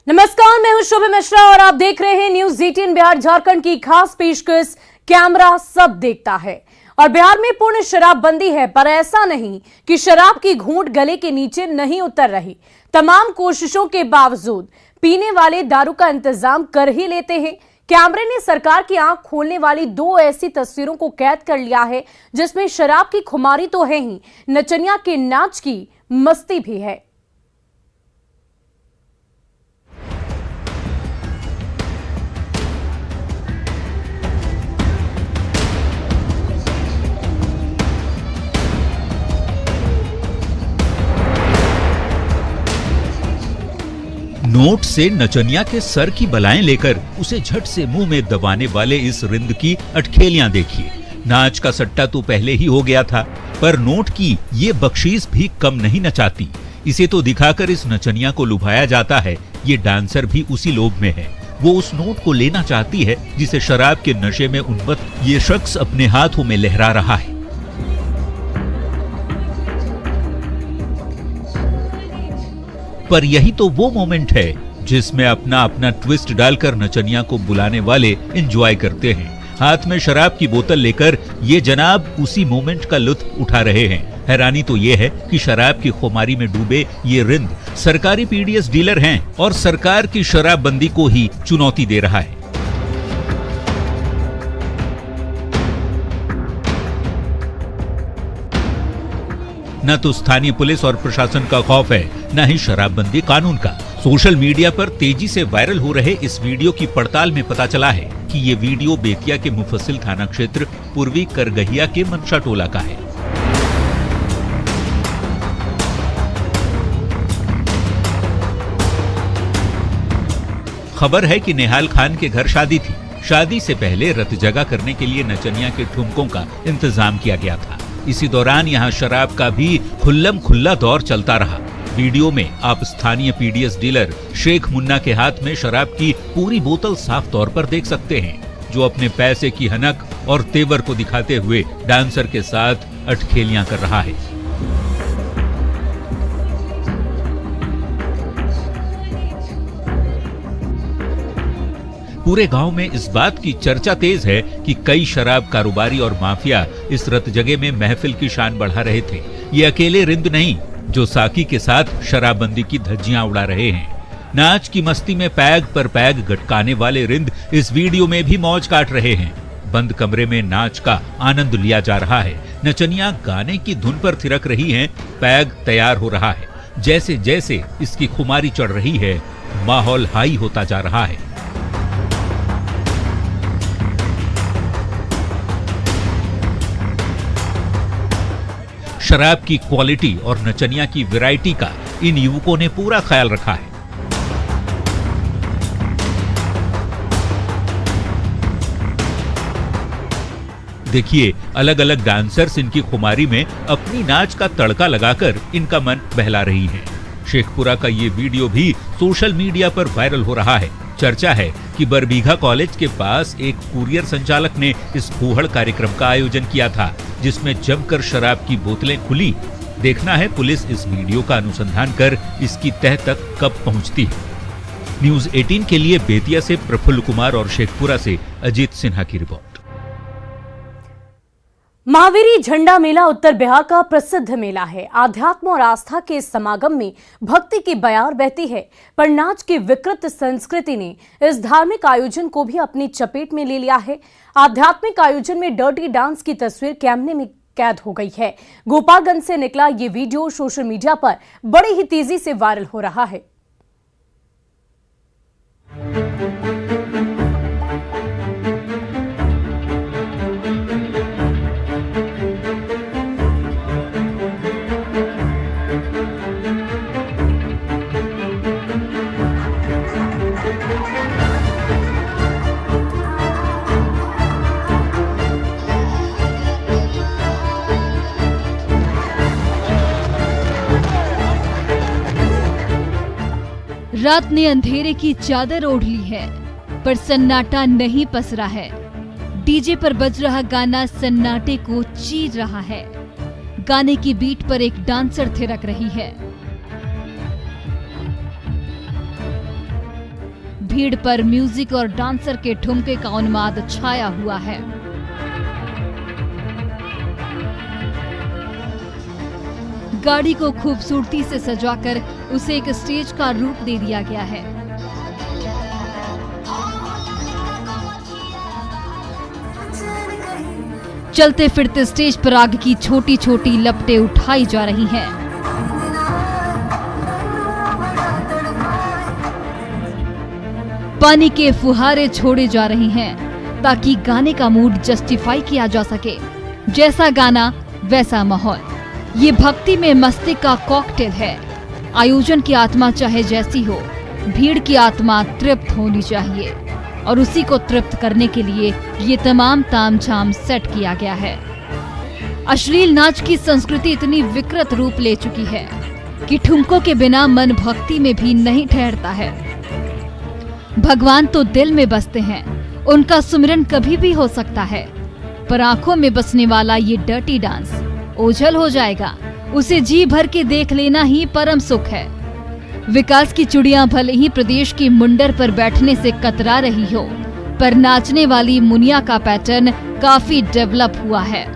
नमस्कार, मैं हूं शोभा मिश्रा और आप देख रहे हैं न्यूज 18 बिहार झारखंड की खास पेशकश कैमरा सब देखता है। और बिहार में पूर्ण शराबबंदी है, पर ऐसा नहीं कि शराब की घूंट गले के नीचे नहीं उतर रही। तमाम कोशिशों के बावजूद पीने वाले दारू का इंतजाम कर ही लेते हैं। कैमरे ने सरकार की आंख खोलने वाली दो ऐसी तस्वीरों को कैद कर लिया है जिसमें शराब की खुमारी तो है ही, नचनिया के नाच की मस्ती भी है। नोट से नचनिया के सर की बलाएं लेकर उसे झट से मुंह में दबाने वाले इस रिंद की अटखेलियां देखिए। नाच का सट्टा तो पहले ही हो गया था, पर नोट की ये बख्शीश भी कम नहीं नचाती। इसे तो दिखाकर इस नचनिया को लुभाया जाता है। ये डांसर भी उसी लोभ में है। वो उस नोट को लेना चाहती है जिसे शराब के नशे में उन्मत्त ये शख्स अपने हाथों में लहरा रहा है। पर यही तो वो मोमेंट है जिसमें अपना अपना ट्विस्ट डालकर नचनिया को बुलाने वाले एंजॉय करते हैं। हाथ में शराब की बोतल लेकर ये जनाब उसी मोमेंट का लुत्फ उठा रहे हैं। हैरानी तो ये है कि शराब की खुमारी में डूबे ये रिंद सरकारी पीडीएस डीलर हैं और सरकार की शराबबंदी को ही चुनौती दे रहा है। न तो स्थानीय पुलिस और प्रशासन का खौफ है, न ही शराबबंदी कानून का। सोशल मीडिया पर तेजी से वायरल हो रहे इस वीडियो की पड़ताल में पता चला है कि ये वीडियो बेतिया के मुफस्सिल थाना क्षेत्र पूर्वी करगहिया के मनशा टोला का है। खबर है कि निहाल खान के घर शादी थी। शादी से पहले रत जगा करने के लिए नचनिया के ठुमकों का इंतजाम किया गया था। इसी दौरान यहां शराब का भी खुल्लम खुल्ला दौर चलता रहा। वीडियो में आप स्थानीय पीडीएस डीलर शेख मुन्ना के हाथ में शराब की पूरी बोतल साफ तौर पर देख सकते हैं, जो अपने पैसे की हनक और तेवर को दिखाते हुए डांसर के साथ अटखेलियां कर रहा है। पूरे गांव में इस बात की चर्चा तेज है कि कई शराब कारोबारी और माफिया इस रत जगह में महफिल की शान बढ़ा रहे थे। ये अकेले रिंद नहीं जो साकी के साथ शराबबंदी की धज्जियां उड़ा रहे हैं। नाच की मस्ती में पैग पर पैग गटकाने वाले रिंद इस वीडियो में भी मौज काट रहे हैं। बंद कमरे में नाच का आनंद लिया जा रहा है। नचनिया गाने की धुन पर थिरक रही हैं, पैग तैयार हो रहा है। जैसे जैसे इसकी खुमारी चढ़ रही है, माहौल हाई होता जा रहा है। शराब की क्वालिटी और नचनिया की वैरायटी का इन युवकों ने पूरा ख्याल रखा है। देखिए, अलग अलग डांसर्स इनकी खुमारी में अपनी नाच का तड़का लगाकर इनका मन बहला रही हैं। शेखपुरा का ये वीडियो भी सोशल मीडिया पर वायरल हो रहा है। चर्चा है कि बरबीघा कॉलेज के पास एक कुरियर संचालक ने इस फूहड़ कार्यक्रम का आयोजन किया था, जिसमें जमकर शराब की बोतलें खुली। देखना है पुलिस इस वीडियो का अनुसंधान कर इसकी तह तक कब पहुंचती है। न्यूज 18 के लिए बेतिया से प्रफुल्ल कुमार और शेखपुरा से अजीत सिन्हा की रिपोर्ट। महावीरी झंडा मेला उत्तर बिहार का प्रसिद्ध मेला है। आध्यात्म और आस्था के समागम में भक्ति की बयार बहती है, पर नाच की विकृत संस्कृति ने इस धार्मिक आयोजन को भी अपनी चपेट में ले लिया है। आध्यात्मिक आयोजन में डर्टी डांस की तस्वीर कैमरे में कैद हो गई है। गोपालगंज से निकला ये वीडियो सोशल मीडिया पर बड़ी ही तेजी से वायरल हो रहा है। रात ने अंधेरे की चादर ओढ़ ली है, पर सन्नाटा नहीं पसरा है। डीजे पर बज रहा गाना सन्नाटे को चीर रहा है। गाने की बीट पर एक डांसर थिरक रही है। भीड़ पर म्यूजिक और डांसर के ठुमके का उन्माद छाया हुआ है। गाड़ी को खूबसूरती से सजाकर उसे एक स्टेज का रूप दे दिया गया है। चलते फिरते स्टेज पर आग की छोटी छोटी लपटें उठाई जा रही हैं। पानी के फुहारे छोड़े जा रहे हैं ताकि गाने का मूड जस्टिफाई किया जा सके। जैसा गाना वैसा माहौल। ये भक्ति में मस्ती का कॉकटेल है। आयोजन की आत्मा चाहे जैसी हो, भीड़ की आत्मा तृप्त होनी चाहिए और उसी को तृप्त करने के लिए ये तमाम तामझाम सेट किया गया है। अश्लील नाच की संस्कृति इतनी विकृत रूप ले चुकी है कि ठुमकों के बिना मन भक्ति में भी नहीं ठहरता है। भगवान तो दिल में बसते हैं, उनका सुमिरन कभी भी हो सकता है, पर आंखों में बसने वाला ये डर्टी डांस ओझल हो जाएगा। उसे जी भर के देख लेना ही परम सुख है। विकास की चुड़ियां भले ही प्रदेश की मुंडर पर बैठने से कतरा रही हो, पर नाचने वाली मुनिया का पैटर्न काफी डेवलप हुआ है।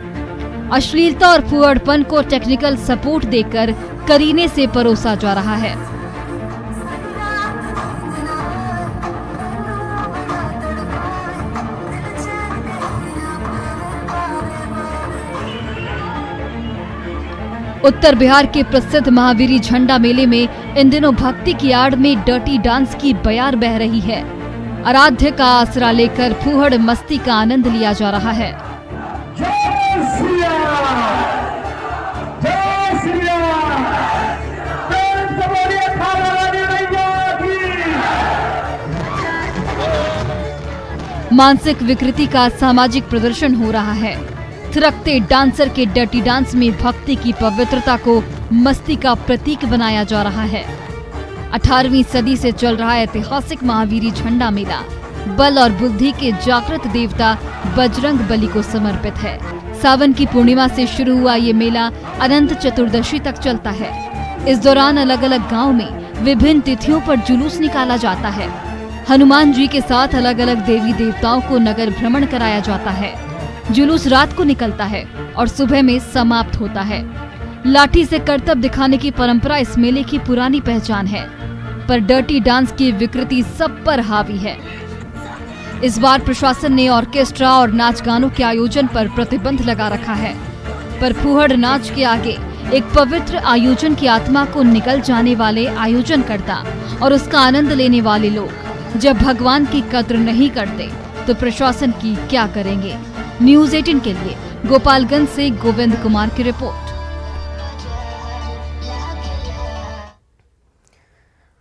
अश्लीलता और फुहड़पन को टेक्निकल सपोर्ट देकर करीने से परोसा जा रहा है। उत्तर बिहार के प्रसिद्ध महावीरी झंडा मेले में इन दिनों भक्ति की आड़ में डर्टी डांस की बयार बह रही है। आराध्य का आसरा लेकर फूहड़ मस्ती का आनंद लिया जा रहा है। मानसिक विकृति का सामाजिक प्रदर्शन हो रहा है। थिरकते डांसर के डर्टी डांस में भक्ति की पवित्रता को मस्ती का प्रतीक बनाया जा रहा है। 18वीं सदी से चल रहा ऐतिहासिक महावीरी झंडा मेला बल और बुद्धि के जागृत देवता बजरंग बली को समर्पित है। सावन की पूर्णिमा से शुरू हुआ ये मेला अनंत चतुर्दशी तक चलता है। इस दौरान अलग अलग गांव में विभिन्न तिथियों पर जुलूस निकाला जाता है। हनुमान जी के साथ अलग अलग देवी देवताओं को नगर भ्रमण कराया जाता है। जुलूस रात को निकलता है और सुबह में समाप्त होता है। लाठी से करतब दिखाने की परंपरा इस मेले की पुरानी पहचान है, पर डर्टी डांस की विकृति सब पर हावी है। इस बार प्रशासन ने ऑर्केस्ट्रा और नाच गानों के आयोजन पर प्रतिबंध लगा रखा है, पर फूहड़ नाच के आगे एक पवित्र आयोजन की आत्मा को निकल जाने वाले आयोजनकर्ता और उसका आनंद लेने वाले लोग जब भगवान की कद्र नहीं करते तो प्रशासन की क्या करेंगे। न्यूज़ 18 के लिए गोपालगंज से गोविंद कुमार की रिपोर्ट।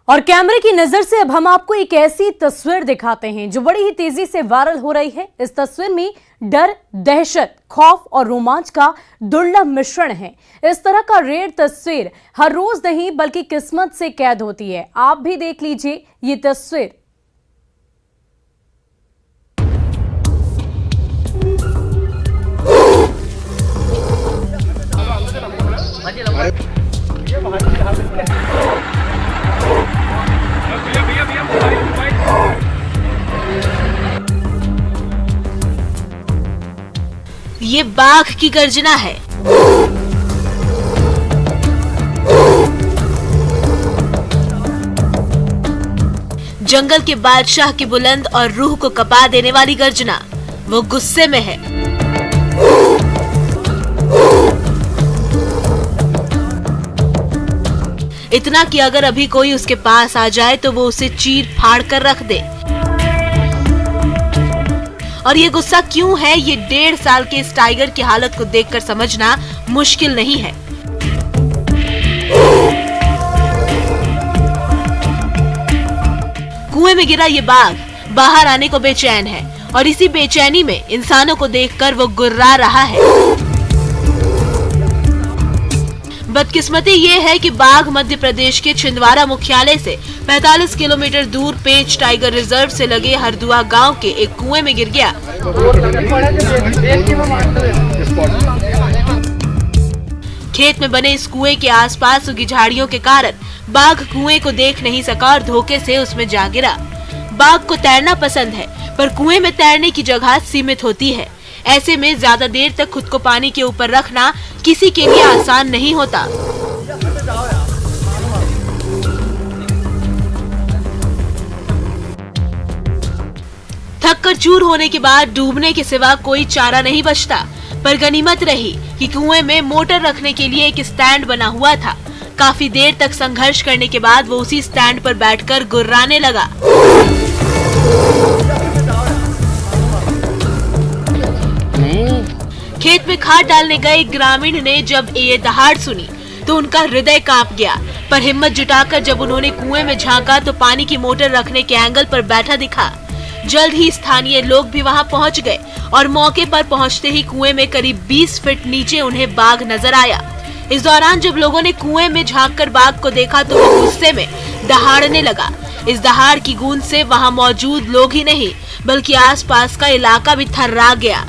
और कैमरे की नजर से अब हम आपको एक ऐसी तस्वीर दिखाते हैं जो बड़ी ही तेजी से वायरल हो रही है। इस तस्वीर में डर, दहशत, खौफ और रोमांच का दुर्लभ मिश्रण है। इस तरह का रेयर तस्वीर हर रोज नहीं बल्कि किस्मत से कैद होती है। आप भी देख लीजिए ये तस्वीर। ये बाघ की गर्जना है। जंगल के बादशाह की बुलंद और रूह को कपा देने वाली गर्जना। वो गुस्से में है। इतना कि अगर अभी कोई उसके पास आ जाए तो वो उसे चीर फाड़ कर रख दे। और ये गुस्सा क्यों है, ये 1.5 साल के इस टाइगर की हालत को देखकर समझना मुश्किल नहीं है। कुएं में गिरा ये बाघ बाहर आने को बेचैन है और इसी बेचैनी में इंसानों को देखकर वो गुर्रा रहा है। बदकिस्मती ये है कि बाघ मध्य प्रदेश के छिंदवाड़ा मुख्यालय से 45 किलोमीटर दूर पेंच टाइगर रिजर्व से लगे हरदुआ गांव के एक कुएं में गिर गया। खेत में बने इस कुएं के आसपास उगी झाड़ियों के कारण बाघ कुएं को देख नहीं सका और धोखे से उसमें जा गिरा। बाघ को तैरना पसंद है, पर कुएं में तैरने की जगह सीमित होती है। ऐसे में ज्यादा देर तक खुद को पानी के ऊपर रखना किसी के लिए आसान नहीं होता। थक कर चूर होने के बाद डूबने के सिवा कोई चारा नहीं बचता, पर गनीमत रही कि कुएं में मोटर रखने के लिए एक स्टैंड बना हुआ था। काफी देर तक संघर्ष करने के बाद वो उसी स्टैंड पर बैठकर गुर्राने लगा। खेत में खाद डालने गए ग्रामीण ने जब ये दहाड़ सुनी तो उनका हृदय कांप गया, पर हिम्मत जुटाकर जब उन्होंने कुएं में झांका तो पानी की मोटर रखने के एंगल पर बैठा दिखा। जल्द ही स्थानीय लोग भी वहां पहुंच गए और मौके पर पहुंचते ही कुएं में करीब 20 फीट नीचे उन्हें बाघ नजर आया। इस दौरान जब लोगों ने कुएं में झांककर बाघ को देखा तो वो गुस्से में दहाड़ने लगा। इस दहाड़ की गूंज से वहां मौजूद लोग ही नहीं बल्कि आसपास का इलाका भी थर्रा गया।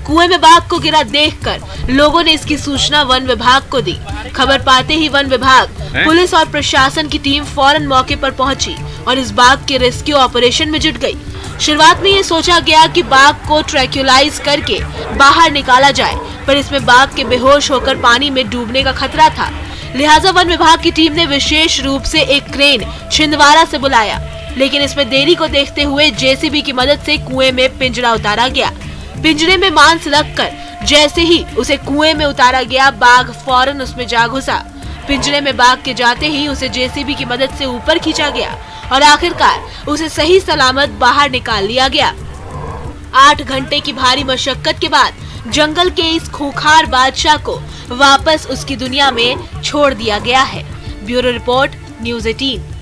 कुएं में बाघ को गिरा देखकर लोगों ने इसकी सूचना वन विभाग को दी। खबर पाते ही वन विभाग, पुलिस और प्रशासन की टीम फौरन मौके पर पहुंची और इस बाघ के रेस्क्यू ऑपरेशन में जुट गई। शुरुआत में ये सोचा गया कि बाघ को ट्रैक्यूलाइज करके बाहर निकाला जाए, पर इसमें बाघ के बेहोश होकर पानी में डूबने का खतरा था। लिहाजा वन विभाग की टीम ने विशेष रूप से एक क्रेन छिंदवाड़ा से बुलाया, लेकिन इसमें देरी को देखते हुए जेसीबी की मदद से कुएं में पिंजरा उतारा गया। पिंजरे में मांस लगकर जैसे ही उसे कुएं में उतारा गया, बाघ फौरन उसमें जा घुसा। पिंजरे में बाघ के जाते ही उसे जेसीबी की मदद से ऊपर खींचा गया और आखिरकार उसे सही सलामत बाहर निकाल लिया गया। 8 घंटे की भारी मशक्कत के बाद जंगल के इस खूंखार बादशाह को वापस उसकी दुनिया में छोड़ दिया गया है। Bureau report, news 18।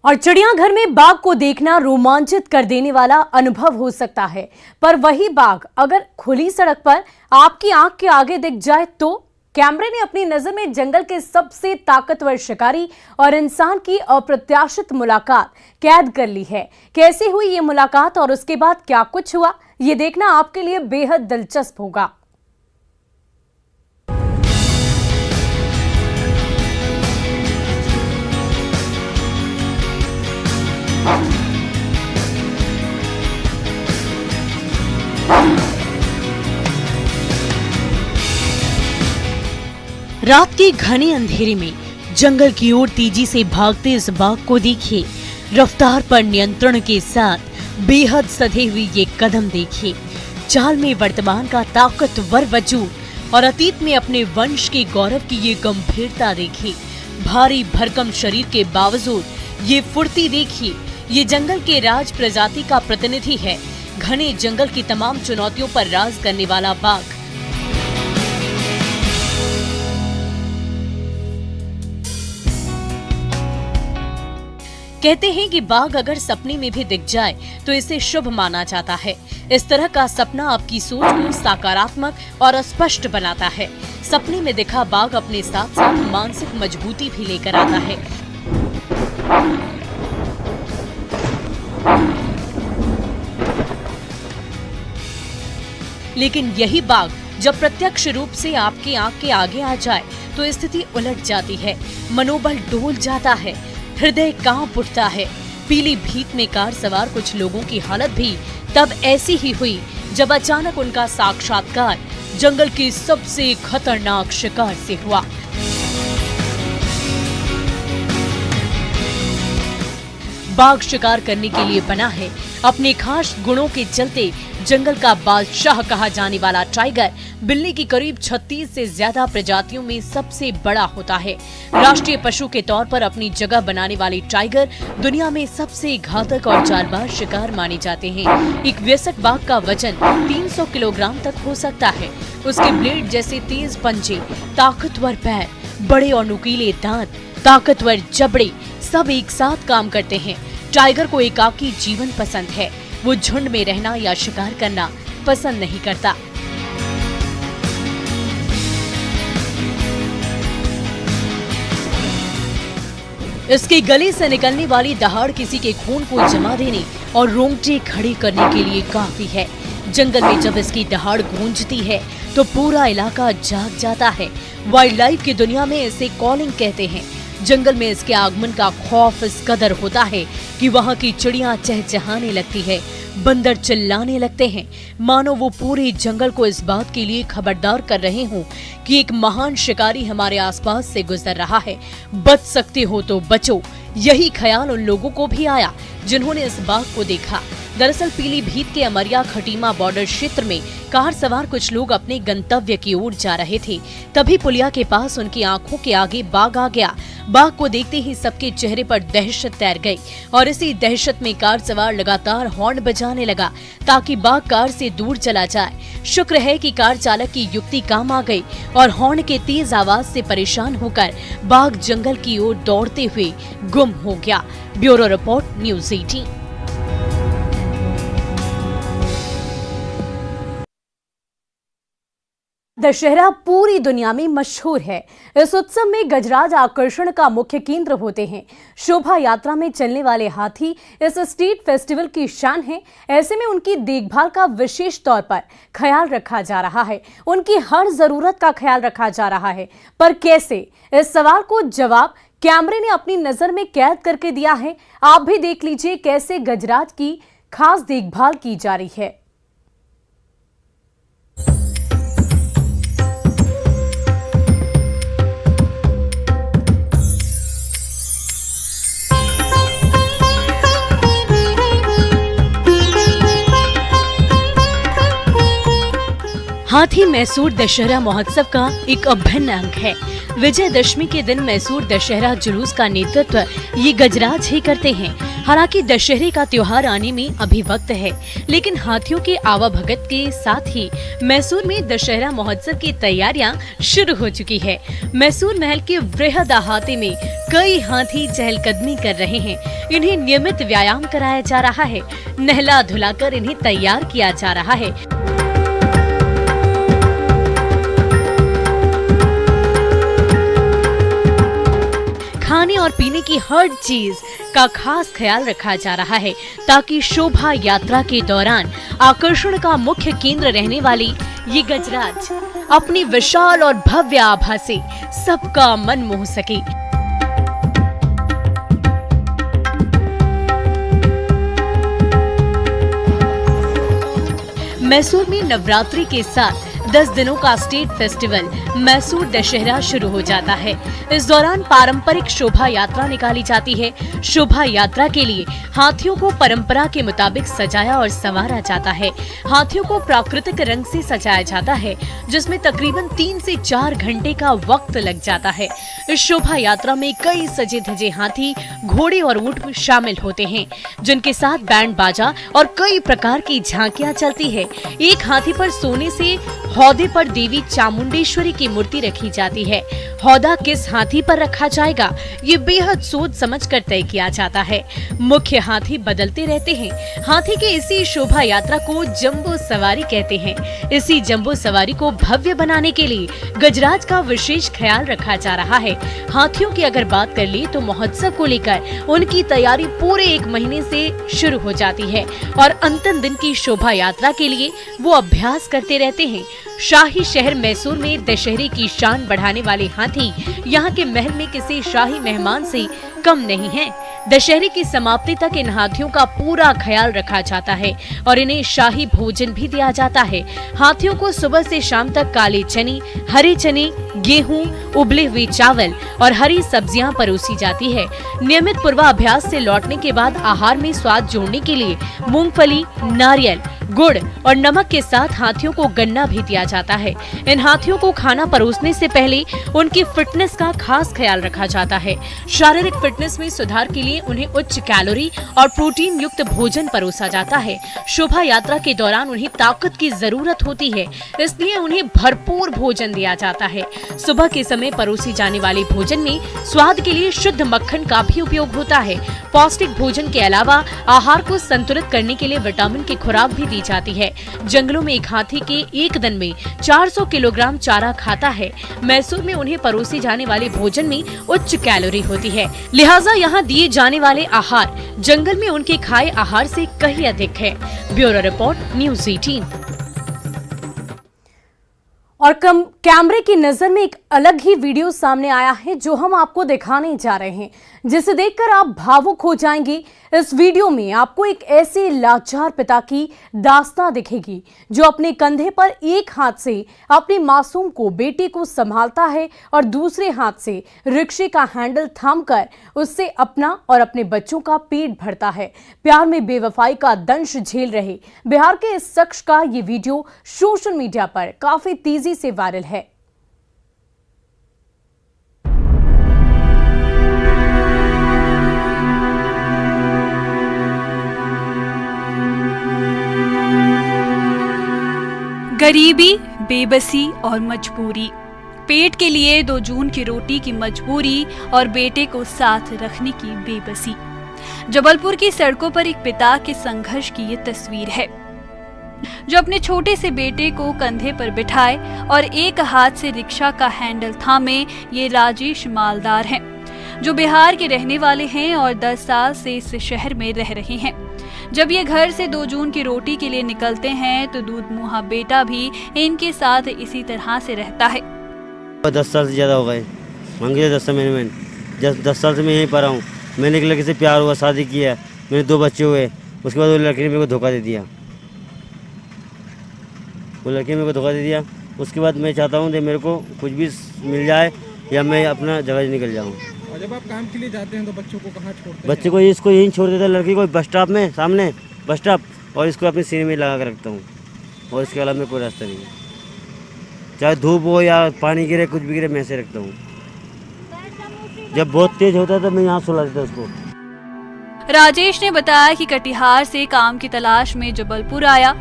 और चिड़ियाघर में बाघ को देखना रोमांचित कर देने वाला अनुभव हो सकता है, पर वही बाघ अगर खुली सड़क पर आपकी आंख के आगे दिख जाए तो? कैमरे ने अपनी नजर में जंगल के सबसे ताकतवर शिकारी और इंसान की अप्रत्याशित मुलाकात कैद कर ली है। कैसे हुई ये मुलाकात और उसके बाद क्या कुछ हुआ, ये देखना आपके लिए बेहद दिलचस्प होगा। रात के घने अंधेरे में जंगल की ओर तेजी से भागते इस बाघ को देखिए। रफ्तार पर नियंत्रण के साथ बेहद सधे हुए ये कदम देखिए। चाल में वर्तमान का ताकतवर वजूद और अतीत में अपने वंश के गौरव की ये गंभीरता देखिए। भारी भरकम शरीर के बावजूद ये फुर्ती देखिए। ये जंगल के राज प्रजाति का प्रतिनिधि है। घने जंगल की तमाम चुनौतियों पर राज करने वाला बाघ। कहते हैं कि बाघ अगर सपने में भी दिख जाए तो इसे शुभ माना जाता है। इस तरह का सपना आपकी सोच को सकारात्मक और स्पष्ट बनाता है। सपने में दिखा बाघ अपने साथ साथ मानसिक मजबूती भी लेकर आता है। लेकिन यही बाघ जब प्रत्यक्ष रूप से आपकी आंख के आगे आ जाए तो स्थिति उलट जाती है। मनोबल डोल जाता है, हृदय कांप उठता है। पीली भीत में कार सवार कुछ लोगों की हालत भी तब ऐसी ही हुई जब अचानक उनका साक्षात्कार जंगल के सबसे खतरनाक शिकार से हुआ। बाघ शिकार करने के लिए बना है। अपने खास गुणों के चलते जंगल का बादशाह कहा जाने वाला टाइगर बिल्ली की करीब 36 से ज्यादा प्रजातियों में सबसे बड़ा होता है। राष्ट्रीय पशु के तौर पर अपनी जगह बनाने वाले टाइगर दुनिया में सबसे घातक और चालबाज शिकार माने जाते हैं। एक वयस्क बाघ का वजन 300 किलोग्राम तक हो सकता है। उसके ब्लेड जैसे तेज पंजे, ताकतवर पैर, बड़े और नुकीले दांत, ताकतवर जबड़े सब एक साथ काम करते हैं। टाइगर को एकाकी जीवन पसंद है। वो झुंड में रहना या शिकार करना पसंद नहीं करता। इसके गले से निकलने वाली दहाड़ किसी के खून को जमा देने और रोंगटे खड़े करने के लिए काफी है। जंगल में जब इसकी दहाड़ गूंजती है तो पूरा इलाका जाग जाता है। वाइल्ड लाइफ की दुनिया में इसे कॉलिंग कहते हैं। जंगल में इसके आगमन का खौफ इस कदर होता है कि वहाँ की चिड़ियां चहचहाने लगती है, बंदर चिल्लाने लगते हैं, मानो वो पूरे जंगल को इस बात के लिए खबरदार कर रहे हों कि एक महान शिकारी हमारे आसपास से गुजर रहा है, बच सकते हो तो बचो। यही ख्याल उन लोगों को भी आया जिन्होंने इस बाघ को देखा। दरअसल पीलीभीत के अमरिया खटीमा बॉर्डर क्षेत्र में कार सवार कुछ लोग अपने गंतव्य की ओर जा रहे थे। तभी पुलिया के पास उनकी आंखों के आगे बाघ आ गया। बाघ को देखते ही सबके चेहरे पर दहशत तैर गई और इसी दहशत में कार सवार लगातार हॉर्न बजाने लगा ताकि बाघ कार से दूर चला जाए। शुक्र है कि कार चालक की युक्ति काम आ गई और हॉर्न के तेज आवाज से परेशान होकर बाघ जंगल की ओर दौड़ते हुए गुम हो गया। Bureau report, news 18। दशहरा पूरी दुनिया में मशहूर है। इस उत्सव में गजराज आकर्षण का मुख्य केंद्र होते हैं। शोभा यात्रा में चलने वाले हाथी इस स्ट्रीट फेस्टिवल की शान है। ऐसे में उनकी देखभाल का विशेष तौर पर ख्याल रखा जा रहा है, उनकी हर जरूरत का ख्याल रखा जा रहा है। पर कैसे? इस सवाल को जवाब कैमरे ने अपनी नजर में कैद करके दिया है। आप भी देख लीजिए कैसे गजराज की खास देखभाल की जा रही है। हाथी मैसूर दशहरा महोत्सव का एक अभिन्न अंग है। विजयदशमी के दिन मैसूर दशहरा जुलूस का नेतृत्व ये गजराज ही करते हैं। हालांकि दशहरे का त्योहार आने में अभी वक्त है, लेकिन हाथियों के आवाभगत के साथ ही मैसूर में दशहरा महोत्सव की तैयारियां शुरू हो चुकी है। मैसूर महल के वृहद अहाते में कई हाथी चहलकदमी कर रहे हैं। इन्हें नियमित व्यायाम कराया जा रहा है, नहला धुलाकर इन्हें तैयार किया जा रहा है। खाने और पीने की हर चीज का खास ख्याल रखा जा रहा है ताकि शोभा यात्रा के दौरान आकर्षण का मुख्य केंद्र रहने वाली ये गजराज अपनी विशाल और भव्य आभा से सबका मन मोह सके। मैसूर में नवरात्रि के साथ 10 दिनों का स्टेट फेस्टिवल मैसूर दशहरा शुरू हो जाता है। इस दौरान पारंपरिक शोभा यात्रा निकाली जाती है। शोभा यात्रा के लिए हाथियों को परंपरा के मुताबिक सजाया और संवारा जाता है। हाथियों को प्राकृतिक रंग से सजाया जाता है, जिसमें तकरीबन 3 से 4 घंटे का वक्त लग जाता है। इस शोभा यात्रा में कई सजे धजे हाथी, घोड़े और ऊंट शामिल होते हैं, जिनके साथ बैंड बाजा और कई प्रकार की झांकियां चलती है। एक हाथी पर सोने से हौदे पर देवी चामुंडेश्वरी की मूर्ति रखी जाती है। हौदा किस हाथी पर रखा जाएगा, ये बेहद सोच समझकर तय किया जाता है। मुख्य हाथी बदलते रहते हैं। हाथी के इसी शोभा यात्रा को जंबो सवारी कहते हैं। इसी जंबो सवारी को भव्य बनाने के लिए गजराज का विशेष ख्याल रखा जा रहा है। हाथियों की अगर बात कर ले तो महोत्सव को लेकर उनकी तैयारी पूरे 1 महीने से शुरू हो जाती है और अंतिम दिन की शोभा यात्रा के लिए वो अभ्यास करते रहते हैं। शाही शहर मैसूर में दशहरे की शान बढ़ाने वाले हाथी यहाँ के महल में किसी शाही मेहमान से कम नहीं है। दशहरे की समाप्ति तक इन हाथियों का पूरा ख्याल रखा जाता है और इन्हें शाही भोजन भी दिया जाता है। हाथियों को सुबह से शाम तक काले चने, हरे चने, गेहूं, उबले हुए चावल और हरी सब्जियां परोसी जाती है। नियमित पूर्वाभ्यास से लौटने के बाद आहार में स्वाद जोड़ने के लिए मूंगफली, नारियल, गुड़ और नमक के साथ हाथियों को गन्ना भी दिया जाता है। इन हाथियों को खाना परोसने से पहले उनकी फिटनेस का खास ख्याल रखा जाता है। शारीरिक फिटनेस में सुधार के लिए उन्हें उच्च कैलोरी और प्रोटीन युक्त भोजन परोसा जाता है। शोभा यात्रा के दौरान उन्हें ताकत की जरूरत होती है, इसलिए उन्हें भरपूर भोजन दिया जाता है। सुबह के समय परोसी जाने वाले भोजन में स्वाद के लिए शुद्ध मक्खन का भी उपयोग होता है। पौष्टिक भोजन के अलावा आहार को संतुलित करने के लिए विटामिन की खुराक भी दी जाती है। जंगलों में एक हाथी के एक दिन में 400 किलोग्राम चारा खाता है। मैसूर में उन्हें परोसी जाने वाले भोजन में उच्च कैलोरी होती है, लिहाजा यहाँ दिए जाने वाले आहार जंगल में उनके खाए आहार से कहीं अधिक है। Bureau report, news 18। और कैमरे की नजर में एक अलग ही वीडियो सामने आया है जो हम आपको दिखाने जा रहे हैं, जिसे देखकर आप भावुक हो जाएंगे। इस वीडियो में आपको एक ऐसे लाचार पिता की दास्तां दिखेगी जो अपने कंधे पर एक हाथ से अपनी मासूम को बेटे को संभालता है और दूसरे हाथ से रिक्शे का हैंडल थामकर उससे अपना और अपने बच्चों का पेट भरता है। प्यार में बेवफाई का दंश झेल रहे बिहार के इस शख्स का ये वीडियो सोशल मीडिया पर काफी तेजी से वायरल है। गरीबी, बेबसी और मजबूरी, पेट के लिए 2 जून की रोटी की मजबूरी और बेटे को साथ रखने की बेबसी। जबलपुर की सड़कों पर एक पिता के संघर्ष की ये तस्वीर है, जो अपने छोटे से बेटे को कंधे पर बिठाए और एक हाथ से रिक्शा का हैंडल थामे। ये राजेश मालदार हैं, जो बिहार के रहने वाले हैं और 10 साल से इस शहर में रह रहे हैं। जब ये घर से 2 जून की रोटी के लिए निकलते हैं तो दूध मुहा बेटा भी इनके साथ इसी तरह से रहता है। 10 साल से ज़्यादा हो गए, मंगे 10 साल मैंने 10 साल से मैं यहीं पर हूँ। मैंने एक लड़के से प्यार हुआ, शादी किया, मेरे 2 बच्चे हुए। उसके बाद वो लड़के ने मेरे को धोखा दे दिया, उसके बाद मैं चाहता हूँ कि मेरे को कुछ भी मिल जाए या मैं अपना जगह निकल जाऊँ। और जब आप काम के लिए जाते हैं तो बच्चों को कहाँ छोड़ते हैं? बच्चे को इसको यहीं छोड़ देता, लड़की को बस स्टॉप में, सामने बस स्टॉप, और इसको अपने सीने में लगा कर रखता हूँ। और इसके अलावा में कोई रास्ता नहीं है, चाहे धूप हो या पानी गिरे, कुछ भी गिरे, मैं ऐसे रखता हूँ। जब बहुत तेज होता है तो मैं यहाँ सुला देता उसको। राजेश ने बताया कि कटिहार से काम की तलाश में जबलपुर आया।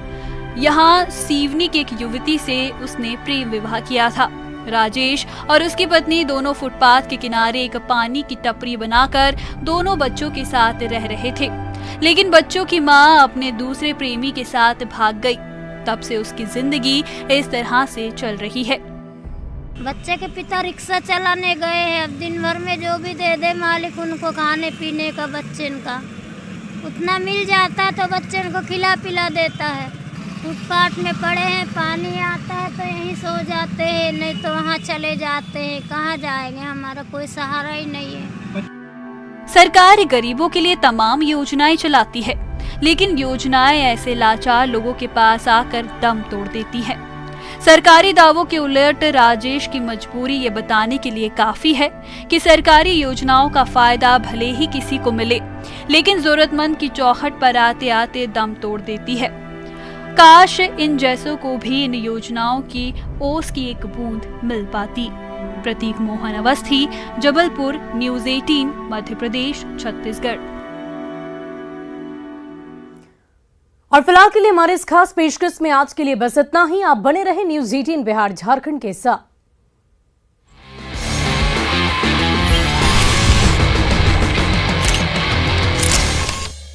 यहाँ सीवनी की एक युवती से उसने प्रेम विवाह किया था। राजेश और उसकी पत्नी दोनों फुटपाथ के किनारे एक पानी की टपरी बनाकर दोनों बच्चों के साथ रह रहे थे, लेकिन बच्चों की मां अपने दूसरे प्रेमी के साथ भाग गई। तब से उसकी जिंदगी इस तरह से चल रही है। बच्चे के पिता रिक्शा चलाने गए हैं, अब दिन भर में जो भी दे दे मालिक उनको खाने पीने का, बच्चे का उतना मिल जाता तो बच्चे को खिला पिला देता है। फुटपाथ में पड़े हैं, पानी आता है तो यहीं सो जाते हैं, नहीं तो वहाँ चले जाते हैं। कहाँ जाएंगे, हमारा कोई सहारा ही नहीं है। सरकार गरीबों के लिए तमाम योजनाएं चलाती है, लेकिन योजनाएं ऐसे लाचार लोगों के पास आकर दम तोड़ देती है। सरकारी दावों के उलट राजेश की मजबूरी ये बताने के लिए काफी है कि सरकारी योजनाओं का फायदा भले ही किसी को मिले, लेकिन जरूरतमंद की चौखट पर आते आते दम तोड़ देती है। काश इन जैसों को भी इन योजनाओं की ओस की एक बूंद मिल पाती। प्रतीक मोहन अवस्थी, जबलपुर, न्यूज़ 18, मध्य प्रदेश, छत्तीसगढ़। और फिलहाल के लिए हमारे इस खास पेशकश में आज के लिए बस इतना ही। आप बने रहे न्यूज़ 18 बिहार झारखंड के साथ।